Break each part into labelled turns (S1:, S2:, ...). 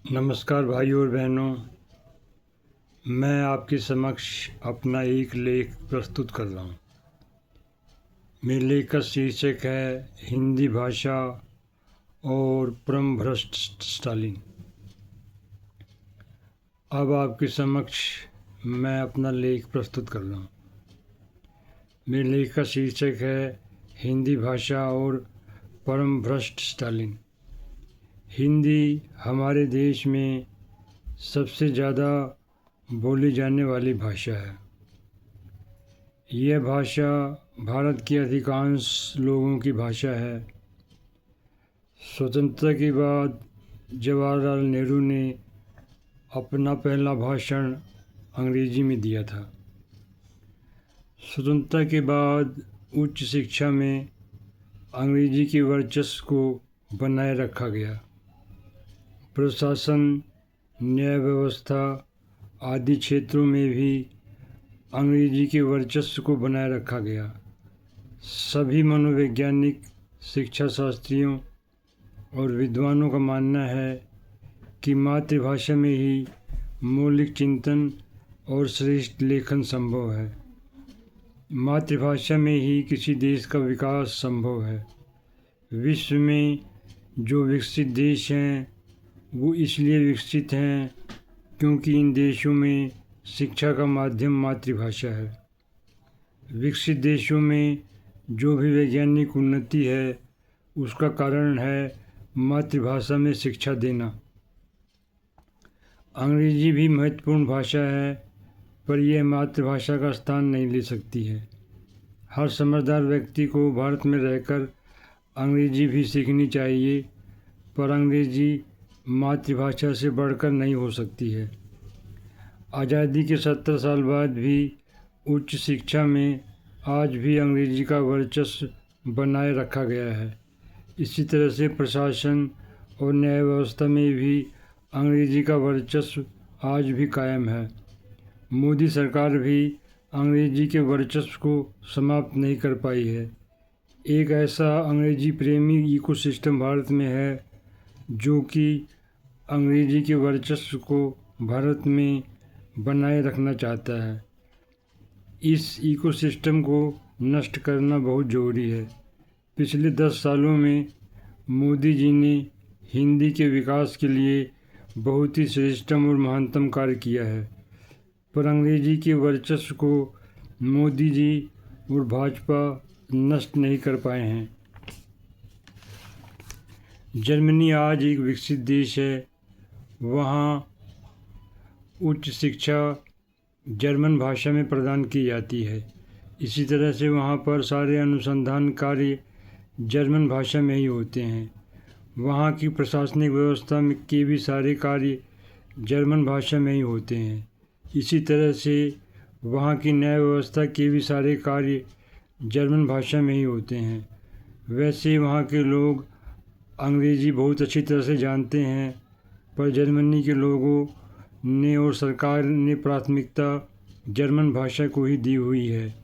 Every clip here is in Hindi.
S1: नमस्कार भाइयों और बहनों, मैं आपके समक्ष अपना एक लेख प्रस्तुत कर रहा हूँ। मेरे लेख का शीर्षक है हिंदी भाषा और परम भ्रष्ट स्टालिन। अब आपके समक्ष मैं अपना लेख प्रस्तुत कर रहा हूँ। मेरे लेख का शीर्षक है हिंदी भाषा और परम भ्रष्ट स्टालिन। हिंदी हमारे देश में सबसे ज़्यादा बोली जाने वाली भाषा है। यह भाषा भारत के अधिकांश लोगों की भाषा है। स्वतंत्रता के बाद जवाहरलाल नेहरू ने अपना पहला भाषण अंग्रेजी में दिया था। स्वतंत्रता के बाद उच्च शिक्षा में अंग्रेजी के वर्चस्व को बनाए रखा गया। प्रशासन, न्याय व्यवस्था आदि क्षेत्रों में भी अंग्रेजी के वर्चस्व को बनाए रखा गया। सभी मनोवैज्ञानिक, शिक्षा शास्त्रियों और विद्वानों का मानना है कि मातृभाषा में ही मौलिक चिंतन और श्रेष्ठ लेखन संभव है। मातृभाषा में ही किसी देश का विकास संभव है। विश्व में जो विकसित देश हैं वो इसलिए विकसित हैं क्योंकि इन देशों में शिक्षा का माध्यम मातृभाषा है। विकसित देशों में जो भी वैज्ञानिक उन्नति है उसका कारण है मातृभाषा में शिक्षा देना। अंग्रेजी भी महत्वपूर्ण भाषा है, पर यह मातृभाषा का स्थान नहीं ले सकती है। हर समझदार व्यक्ति को भारत में रहकर अंग्रेजी भी सीखनी चाहिए, पर अंग्रेजी मातृभाषा से बढ़कर नहीं हो सकती है। आज़ादी के 70 साल बाद भी उच्च शिक्षा में आज भी अंग्रेजी का वर्चस्व बनाए रखा गया है। इसी तरह से प्रशासन और न्याय व्यवस्था में भी अंग्रेजी का वर्चस्व आज भी कायम है। मोदी सरकार भी अंग्रेजी के वर्चस्व को समाप्त नहीं कर पाई है। एक ऐसा अंग्रेजी प्रेमी इकोसिस्टम भारत में है जो कि अंग्रेजी के वर्चस्व को भारत में बनाए रखना चाहता है। इस इकोसिस्टम को नष्ट करना बहुत ज़रूरी है। पिछले 10 सालों में मोदी जी ने हिंदी के विकास के लिए बहुत ही श्रेष्ठतम और महानतम कार्य किया है, पर अंग्रेजी के वर्चस्व को मोदी जी और भाजपा नष्ट नहीं कर पाए हैं। जर्मनी आज एक विकसित देश है। वहाँ उच्च शिक्षा जर्मन भाषा में प्रदान की जाती है। इसी तरह से वहाँ पर सारे अनुसंधान कार्य जर्मन भाषा में ही होते हैं। वहाँ की प्रशासनिक व्यवस्था में के भी सारे कार्य जर्मन भाषा में ही होते हैं। इसी तरह से वहाँ की न्याय व्यवस्था के भी सारे कार्य जर्मन भाषा में ही होते हैं। वैसे वहाँ के लोग अंग्रेजी बहुत अच्छी तरह से जानते हैं, पर जर्मनी के लोगों ने और सरकार ने प्राथमिकता जर्मन भाषा को ही दी हुई है।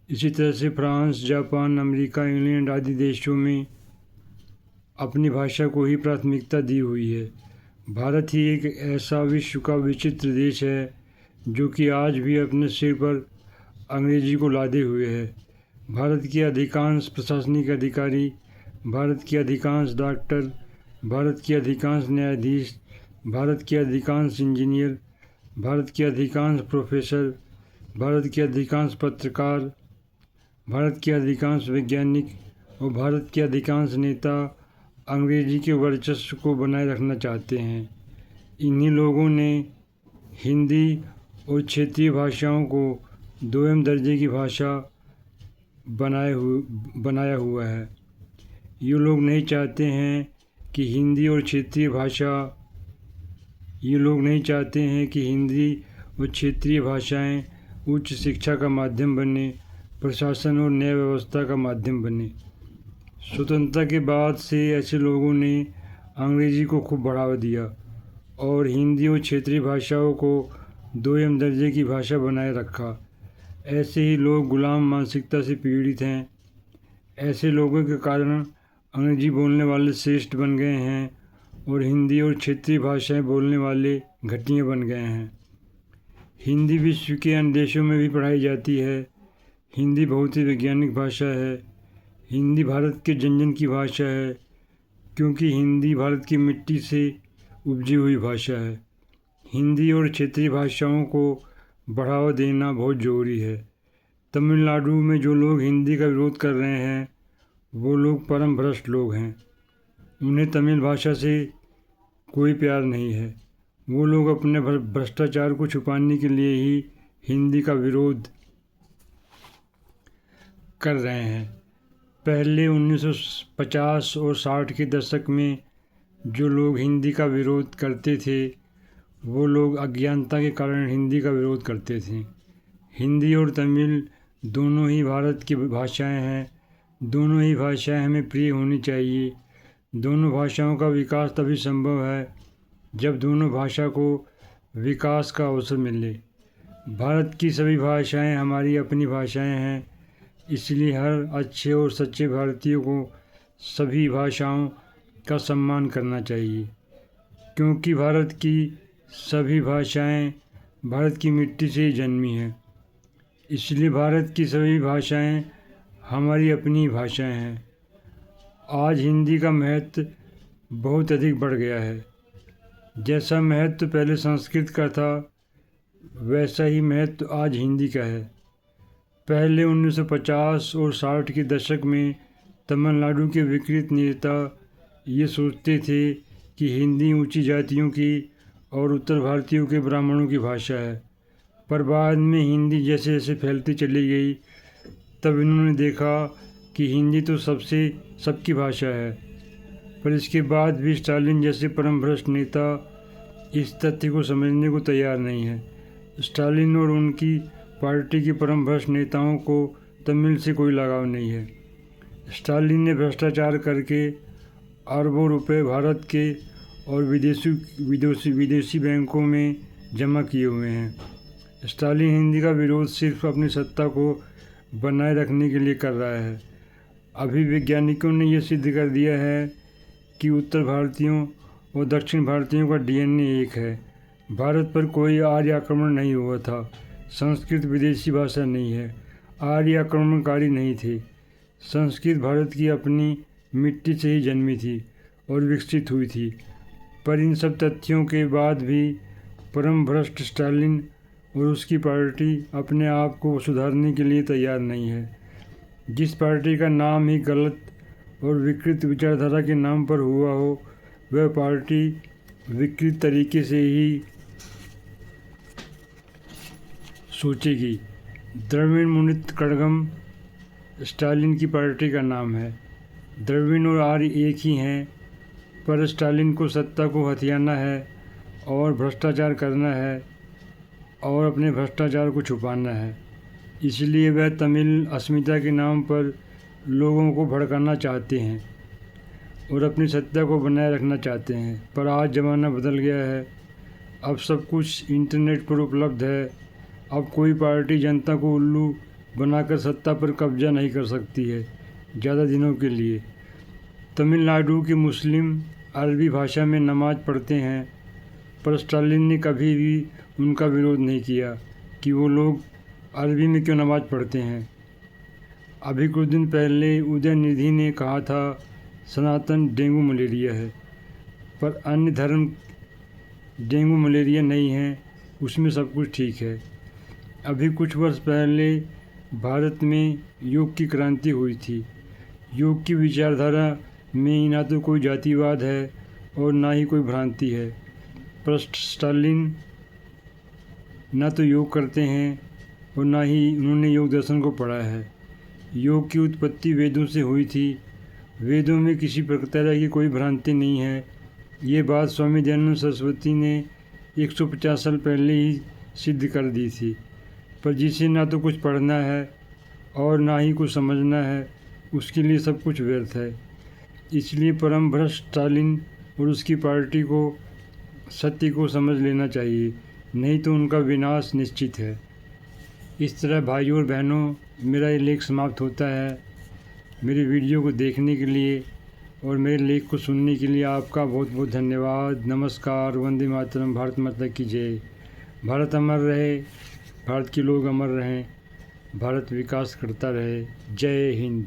S1: इसी तरह से फ्रांस, जापान, अमेरिका, इंग्लैंड आदि देशों में अपनी भाषा को ही प्राथमिकता दी हुई है। भारत ही एक ऐसा विश्व का विचित्र देश है जो कि आज भी अपने सिर पर अंग्रेजी को लादे हुए है। भारत के अधिकांश प्रशासनिक अधिकारी, भारत के अधिकांश डॉक्टर, भारत के अधिकांश न्यायाधीश, भारत के अधिकांश इंजीनियर, भारत के अधिकांश प्रोफेसर, भारत के अधिकांश पत्रकार, भारत के अधिकांश वैज्ञानिक और भारत के अधिकांश नेता अंग्रेजी के वर्चस्व को बनाए रखना चाहते हैं। इन्हीं लोगों ने हिंदी और क्षेत्रीय भाषाओं को दोयम दर्जे की भाषा बनाया हुआ है। ये लोग नहीं चाहते हैं कि हिंदी और क्षेत्रीय भाषाएं उच्च शिक्षा का माध्यम बने, प्रशासन और न्याय व्यवस्था का माध्यम बने। स्वतंत्रता के बाद से ऐसे लोगों ने अंग्रेजी को खूब बढ़ावा दिया और हिंदी और क्षेत्रीय भाषाओं को दोयम दर्जे की भाषा बनाए रखा। ऐसे ही लोग गुलाम मानसिकता से पीड़ित हैं। ऐसे लोगों के कारण अंग्रेजी बोलने वाले श्रेष्ठ बन गए हैं और हिंदी और क्षेत्रीय भाषाएं बोलने वाले घटिया बन गए हैं। हिंदी विश्व के अन्य देशों में भी पढ़ाई जाती है। हिंदी बहुत ही वैज्ञानिक भाषा है। हिंदी भारत के जन जन की भाषा है, क्योंकि हिंदी भारत की मिट्टी से उपजी हुई भाषा है। हिंदी और क्षेत्रीय भाषाओं को बढ़ावा देना बहुत ज़रूरी है। तमिलनाडु में जो लोग हिंदी का विरोध कर रहे हैं वो लोग परम भ्रष्ट लोग हैं। उन्हें तमिल भाषा से कोई प्यार नहीं है। वो लोग अपने भ्रष्टाचार को छुपाने के लिए ही हिंदी का विरोध कर रहे हैं। पहले 1950 और 60 के दशक में जो लोग हिंदी का विरोध करते थे वो लोग अज्ञानता के कारण हिंदी का विरोध करते थे। हिंदी और तमिल दोनों ही भारत की भाषाएं हैं। दोनों ही भाषाएं हमें प्रिय होनी चाहिए। दोनों भाषाओं का विकास तभी संभव है जब दोनों भाषा को विकास का अवसर मिले। भारत की सभी भाषाएं हमारी अपनी भाषाएं हैं, इसलिए हर अच्छे और सच्चे भारतीय को सभी भाषाओं का सम्मान करना चाहिए, क्योंकि भारत की सभी भाषाएं भारत की मिट्टी से ही जन्मी हैं। इसलिए भारत की सभी भाषाएं हमारी अपनी भाषाएं हैं। आज हिंदी का महत्व बहुत अधिक बढ़ गया है। जैसा महत्व पहले संस्कृत का था वैसा ही महत्व आज हिंदी का है। पहले 1950 और 60 के दशक में तमिलनाडु के विकृत नेता ये सोचते थे कि हिंदी ऊंची जातियों की और उत्तर भारतीयों के ब्राह्मणों की भाषा है, पर बाद में हिंदी जैसे जैसे फैलती चली गई तब इन्होंने देखा कि हिंदी तो सबकी भाषा है। पर इसके बाद भी स्टालिन जैसे परम भ्रष्ट नेता इस तथ्य को समझने को तैयार नहीं है। स्टालिन और उनकी पार्टी के परम भ्रष्ट नेताओं को तमिल से कोई लगाव नहीं है। स्टालिन ने भ्रष्टाचार करके अरबों रुपए भारत के और विदेशी बैंकों में जमा किए हुए हैं। स्टालिन हिंदी का विरोध सिर्फ अपनी सत्ता को बनाए रखने के लिए कर रहा है। अभी वैज्ञानिकों ने यह सिद्ध कर दिया है कि उत्तर भारतीयों और दक्षिण भारतीयों का डीएनए एक है। भारत पर कोई आर्य आक्रमण नहीं हुआ था। संस्कृत विदेशी भाषा नहीं है। आर्य आक्रमणकारी नहीं थे। संस्कृत भारत की अपनी मिट्टी से ही जन्मी थी और विकसित हुई थी। पर इन सब तथ्यों के बाद भी परम भ्रष्ट स्टालिन और उसकी पार्टी अपने आप को सुधारने के लिए तैयार नहीं है। जिस पार्टी का नाम ही गलत और विकृत विचारधारा के नाम पर हुआ हो वह पार्टी विकृत तरीके से ही सोचेगी। द्रविड़ मुनित्र कड़गम स्टालिन की पार्टी का नाम है। द्रविड़ और आर्य एक ही हैं, पर स्टालिन को सत्ता को हथियाना है और भ्रष्टाचार करना है और अपने भ्रष्टाचार को छुपाना है। इसलिए वह तमिल अस्मिता के नाम पर लोगों को भड़काना चाहते हैं और अपनी सत्ता को बनाए रखना चाहते हैं। पर आज ज़माना बदल गया है। अब सब कुछ इंटरनेट पर उपलब्ध है। अब कोई पार्टी जनता को उल्लू बनाकर सत्ता पर कब्जा नहीं कर सकती है ज़्यादा दिनों के लिए। तमिलनाडु के मुस्लिम अरबी भाषा में नमाज पढ़ते हैं, पर स्टालिन ने कभी भी उनका विरोध नहीं किया कि वो लोग अरबी में क्यों नमाज पढ़ते हैं। अभी कुछ दिन पहले उदयनिधि ने कहा था सनातन डेंगू मलेरिया है, पर अन्य धर्म डेंगू मलेरिया नहीं है, उसमें सब कुछ ठीक है। अभी कुछ वर्ष पहले भारत में योग की क्रांति हुई थी। योग की विचारधारा में ना तो कोई जातिवाद है और ना ही कोई भ्रांति है। पर स्टालिन ना तो योग करते हैं और ना ही उन्होंने योग दर्शन को पढ़ा है। योग की उत्पत्ति वेदों से हुई थी। वेदों में किसी तरह की कोई भ्रांति नहीं है। ये बात स्वामी दयानंद सरस्वती ने 150 साल पहले ही सिद्ध कर दी थी। पर जिसे ना तो कुछ पढ़ना है और ना ही कुछ समझना है, उसके लिए सब कुछ व्यर्थ है। इसलिए परम भ्रष्ट स्टालिन और उसकी पार्टी को सत्य को समझ लेना चाहिए, नहीं तो उनका विनाश निश्चित है। इस तरह भाइयों और बहनों, मेरा ये लेख समाप्त होता है। मेरे वीडियो को देखने के लिए और मेरे लेख को सुनने के लिए आपका बहुत बहुत धन्यवाद। नमस्कार। वंदे मातरम। भारत माता की जय। भारत अमर रहे, भारत के लोग अमर रहें, भारत विकास करता रहे। जय हिंद।